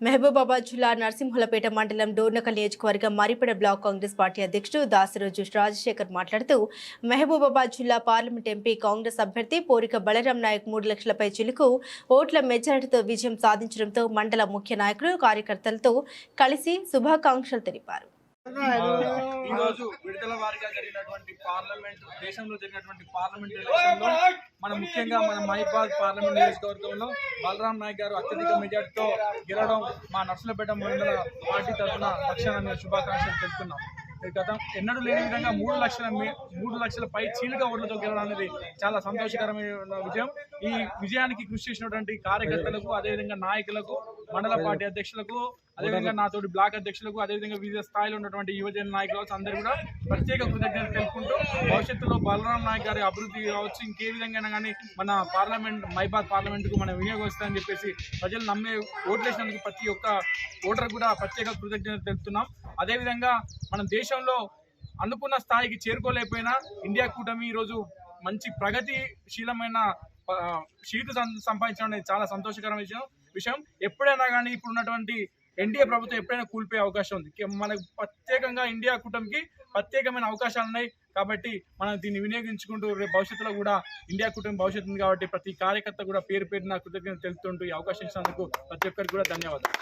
మహబూబాబాద్ జిల్లా నర్సింహులపేట మండలం డోర్నకల్ నియోజకవర్గం మరిపెడ బ్లాక్ కాంగ్రెస్ పార్టీ అధ్యక్షుడు దాసరోజు రాజశేఖర్ మాట్లాడుతూ మహబూబాబాద్ జిల్లా పార్లమెంట్ ఎంపీ కాంగ్రెస్ అభ్యర్థి పోరిక బలరాం నాయక్ 3 లక్షలపై చిలుకు ఓట్ల మెజారిటీతో విజయం సాధించడంతో మండల ముఖ్య నాయకులు కార్యకర్తలతో కలిసి శుభాకాంక్షలు తెలిపారు. ఈ రోజు విడుదల వారిగా జరిగినటువంటి పార్లమెంట్ దేశంలో జరిగినటువంటి పార్లమెంట్ ఎలక్షన్ లో మనం ముఖ్యంగా మన మహిబాద్ పార్లమెంట్ నియోజకవర్గంలో బలరాం నాయక్ గారు అత్యధిక మెజార్టీతో గెలవడం మా నర్సులపేట మండల పార్టీ తరఫున పక్షాన శుభాకాంక్షలు తెలుపుతున్నాం. గతం ఎన్నడూ లేని విధంగా 3 లక్షల పై చీలిక ఓట్లతో గెలవడం అనేది చాలా సంతోషకరమైన విజయం. ఈ విజయానికి కృషి చేసినటువంటి కార్యకర్తలకు, అదేవిధంగా నాయకులకు, మండల పార్టీ అధ్యక్షులకు, అదేవిధంగా నాతోటి బ్లాక్ అధ్యక్షులకు, అదేవిధంగా వివిధ స్థాయిలో ఉన్నటువంటి యువజన నాయకులకు అందరూ కూడా ప్రత్యేక కృతజ్ఞతలు తెలుపుకుంటూ భవిష్యత్తులో బలరాం నాయక్ గారి అభివృద్ధి కావచ్చు, ఇంకే విధంగా కానీ మన మహిబాద్ పార్లమెంటుకు మనం వినియోగిస్తామని చెప్పేసి ప్రజలు నమ్మే ఓట్లేసినందుకు ప్రతి ఒక్క ఓటర్ కూడా ప్రత్యేక కృతజ్ఞతలు తెలుపుతున్నాం. అదేవిధంగా మన దేశంలో అనుకున్న స్థాయికి చేరుకోలేకపోయినా ఇండియా కూటమి ఈరోజు మంచి ప్రగతిశీలమైన సీటు సంపాదించడం అనేది చాలా సంతోషకరమైన విషయం. ఎప్పుడైనా కానీ ఇప్పుడు ఉన్నటువంటి ఎన్డీఏ ప్రభుత్వం ఎప్పుడైనా కూలిపోయే అవకాశం ఉంది. మనకు ప్రత్యేకంగా ఇండియా కూటమికి ప్రత్యేకమైన అవకాశాలు ఉన్నాయి కాబట్టి మనం దీన్ని వినియోగించుకుంటూ రేపు భవిష్యత్తులో కూడా ఇండియా కూటమి భవిష్యత్తు ఉంది కాబట్టి ప్రతి కార్యకర్త కూడా పేరు పేరున కృతజ్ఞతలు తెలుపుతుంటూ ఈ అవకాశం ఇచ్చినందుకు ప్రతి ఒక్కరికి కూడా ధన్యవాదాలు.